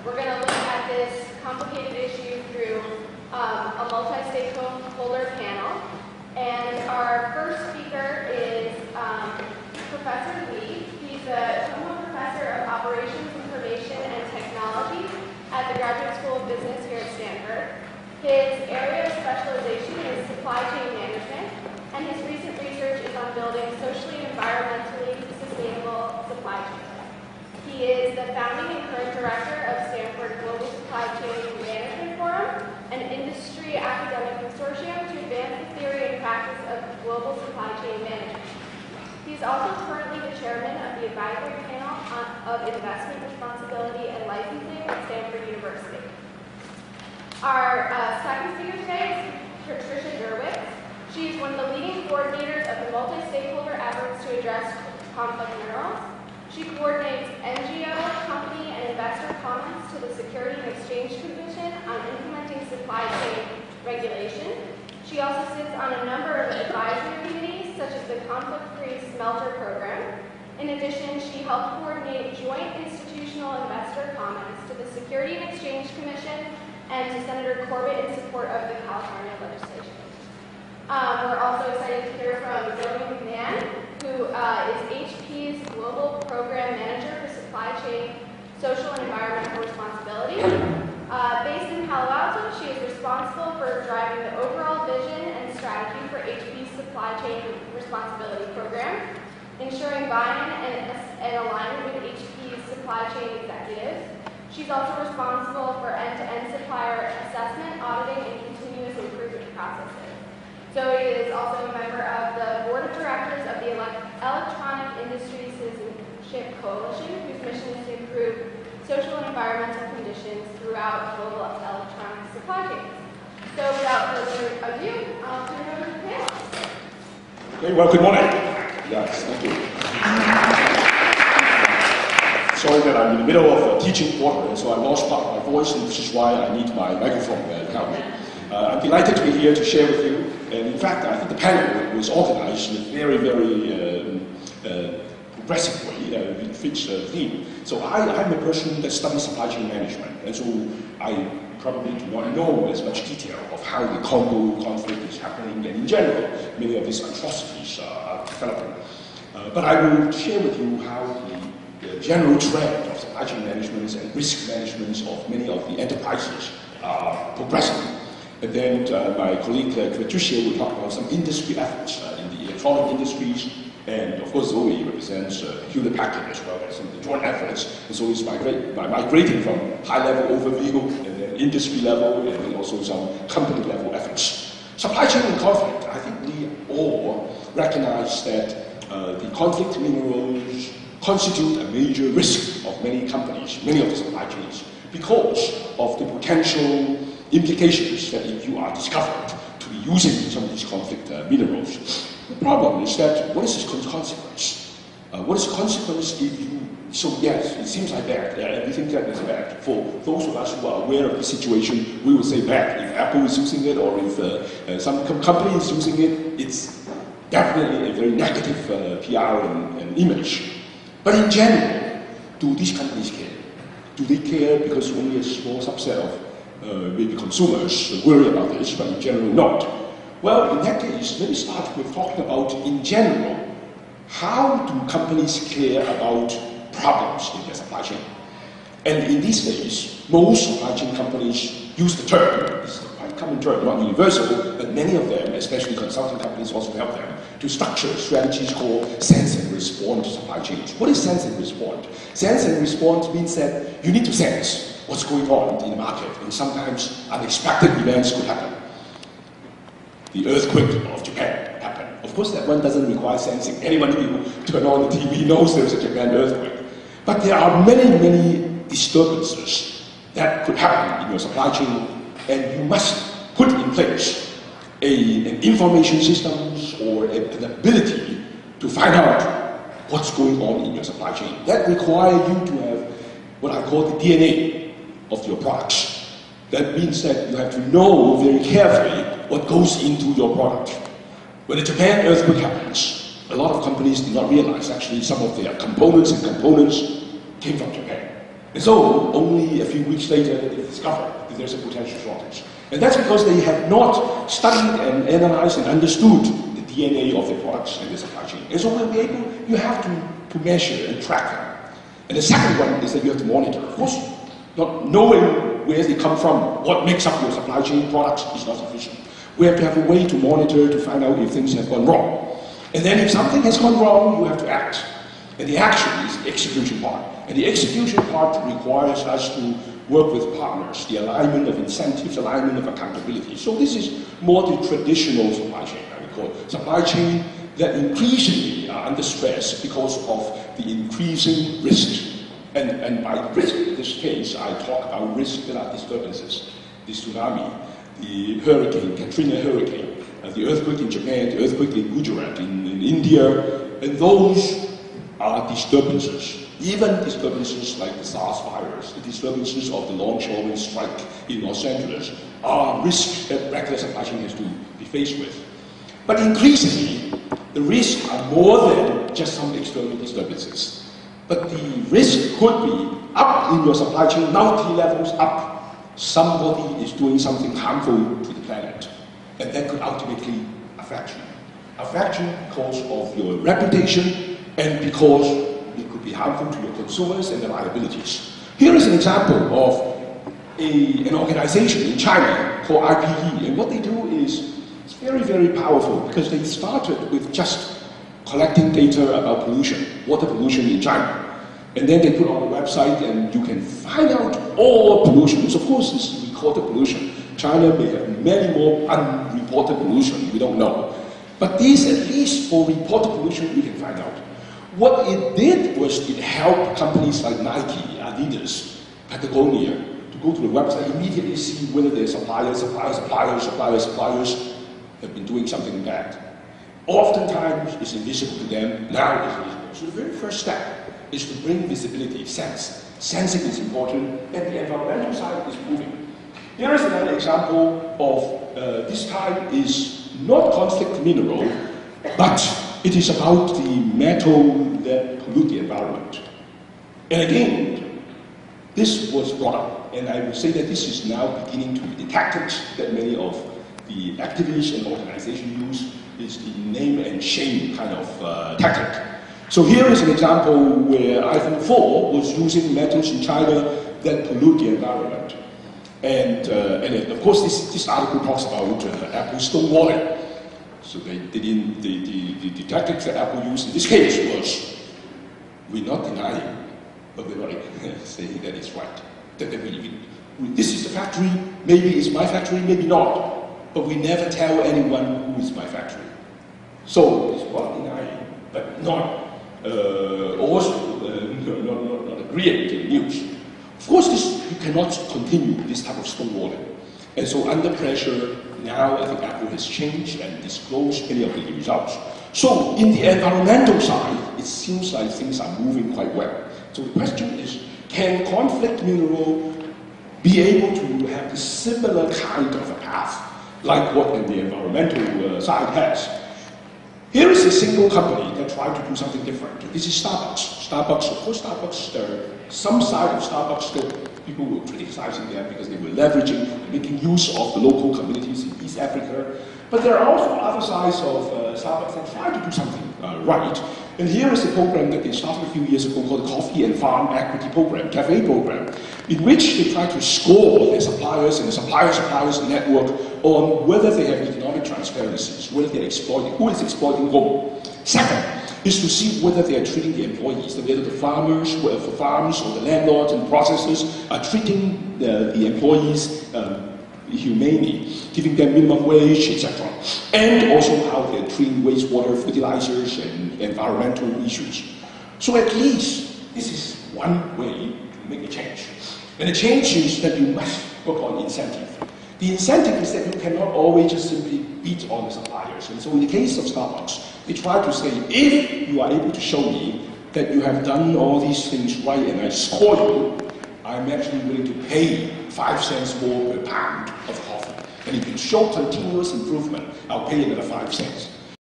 We're going to look at this complicated issue through a multi-stakeholder panel. And our first speaker is Professor Lee. He's a Congo Professor of Operations, Information, and Technology at the Graduate School of Business here at Stanford. His area of specialization is supply chain management, and his recent research is on building socially and environmentally sustainable supply chains. He is the founding and current director of Stanford Global Supply Chain Management Forum, an industry academic consortium to advance the theory and practice of global supply chain management. He's also currently the chairman of the advisory panel of investment responsibility and licensing at Stanford University. Our second speaker today is Jurewicz. She is one of the leading coordinators of the multi-stakeholder efforts to address conflict minerals. She coordinates NGO, company, and investor comments to the Securities and Exchange Commission on implementing supply chain regulation. She also sits on a number of advisory committees, such as the Conflict-Free Smelter Program. In addition, she helped coordinate joint institutional investor comments to the Securities and Exchange Commission and to Senator Corbett in support of the California legislation. We're also excited to hear from McMahon, who is HP's Global Program Manager for Supply Chain, Social and Environmental Responsibility. Based in Palo Alto, she is responsible for driving the overall vision and strategy for HP's Supply Chain Responsibility Program, ensuring buy-in and alignment with HP's supply chain executives. She's also responsible for end-to-end supplier assessment, auditing, and continuous improvement processes. Zoe is also a member of the board of directors of the Electronic Industry Citizenship Coalition, whose mission is to improve social and environmental conditions throughout global electronic supply chains. So without further ado, I'll turn it over to the panel. Okay, well, good morning. Yes, thank you. Sorry that I'm in the middle of a teaching quarter, so I lost part of my voice, which is why I need my microphone to help me. I'm delighted to be here to share with you. And in fact, I think the panel was organized in a very, very progressive way, it fits the theme. So I'm a person that studies supply chain management, and so I probably do not know as much detail of how the Congo conflict is happening, and in general, many of these atrocities are developing. But I will share with you how the general trend of supply chain management and risk management of many of the enterprises are progressing. And then my colleague Patricia will talk about some industry efforts in the electronic industries, and of course Zoe represents Hewlett Packard as well as some of the joint efforts. And so it's migrating from high-level overview and then industry level, and then also some company-level efforts. Supply chain and conflict, I think we all recognize that the conflict minerals constitute a major risk of many companies, many of the supply chains, because of the potential implications that if you are discovered to be using some of these conflict minerals. The problem is that what is the consequence? What is the consequence if you, so yes, it seems like bad, we think that is bad. For those of us who are aware of the situation, we will say bad. If Apple is using it or if some company is using it, it's definitely a very negative PR and image. But in general, do these companies care? Do they care because only a small subset of maybe consumers worry about this, but in general not? Well, in that case, let me start with talking about, in general, how do companies care about problems in their supply chain? And in these days, most supply chain companies use the term, it's a quite common term, not universal, but many of them, especially consulting companies, also help them to structure strategies called sense and respond supply chains. What is sense and respond? Sense and respond means that you need to sense what's going on in the market, and sometimes unexpected events could happen. The earthquake of Japan happened. Of course, that one doesn't require sensing. Anyone who turn on the TV knows there's a Japan earthquake. But there are many, many disturbances that could happen in your supply chain, and you must put in place an information systems or an ability to find out what's going on in your supply chain. That requires you to have what I call the DNA of your products. That means that you have to know very carefully what goes into your product. When the Japan earthquake happens, a lot of companies did not realize actually some of their components came from Japan. And so, only a few weeks later, they discovered that there's a potential shortage. And that's because they have not studied and analyzed and understood the DNA of their products and the supply chain. And so you have to measure and track them. And the second one is that you have to monitor. Of course, not knowing where they come from, what makes up your supply chain products is not sufficient. We have to have a way to monitor to find out if things have gone wrong. And then if something has gone wrong, you have to act. And the action is the execution part. And the execution part requires us to work with partners, the alignment of incentives, alignment of accountability. So this is more the traditional supply chain, I would call it. Supply chain that increasingly are under stress because of the increasing risk. And by risk, in this case, I talk about risk that are disturbances. The tsunami, the hurricane, Katrina hurricane, the earthquake in Japan, the earthquake in Gujarat, in India, and those are disturbances. Even disturbances like the SARS virus, the disturbances of the longshoremen strike in Los Angeles are risks that regular supply chain has to be faced with. But increasingly, the risks are more than just some external disturbances. But the risk could be up in your supply chain, multi-levels up. Somebody is doing something harmful to the planet, and that could ultimately affect you. Affect you because of your reputation and because it could be harmful to your consumers and their liabilities. Here is an example of an organization in China called IPE, and what they do is it's very, very powerful because they started with just collecting data about pollution, water pollution in China. And then they put on the website and you can find out all pollutions. Of course, this is recorded pollution. China may have many more unreported pollution, we don't know. But these, at least for reported pollution, we can find out. What it did was it helped companies like Nike, Adidas, Patagonia, to go to the website, immediately see whether their suppliers have been doing something bad. Oftentimes, it's invisible to them, now it's visible. So the very first step is to bring visibility, sense. Sensing is important, and the environmental side is moving. Here is another example of, this time is not conflict mineral, but it is about the metal that pollute the environment. And again, this was brought up, and I would say that this is now beginning to be detected, that many of the activists and organizations use is the name and shame kind of tactic. So here is an example where iPhone 4 was using metals in China that pollute the environment. And of course, this article talks about Apple's stonewalling. So the tactics that Apple used in this case was, we're not denying, but we're not saying that it's right. This is the factory, maybe it's my factory, maybe not. But we never tell anyone who is my factory. So it's not denying, but not not agreeing to the news. Of course, you cannot continue this type of stonewalling. And so under pressure, now I think Apple has changed and disclosed many of the results. So in the environmental side, it seems like things are moving quite well. So the question is, can conflict mineral be able to have a similar kind of a path like what in the environmental side has? Here is a single company that tried to do something different. This is Starbucks. Starbucks, of course, some side of Starbucks that people were criticizing them because they were leveraging, making use of the local communities in East Africa. But there are also other sides of Starbucks that try to do something right. And here is a program that they started a few years ago called the Coffee and Farm Equity Program, CAFE program, in which they try to score their suppliers and the suppliers network on whether they have economic transparencies, whether they're exploiting, who is exploiting whom. Second is to see whether they are treating the employees, whether the farmers, whether the farms or the landlords and processors are treating the employees humanely, giving them minimum wage, etc. And also how they're treating wastewater, fertilizers, and environmental issues. So at least this is one way to make a change. And the change is that you must work on incentive. The incentive is that you cannot always just simply beat on the suppliers. And so in the case of Starbucks, they try to say, if you are able to show me that you have done all these things right and I score you, I'm actually willing to pay 5 cents more per pound of coffee. And if you show continuous improvement, I'll pay another 5 cents.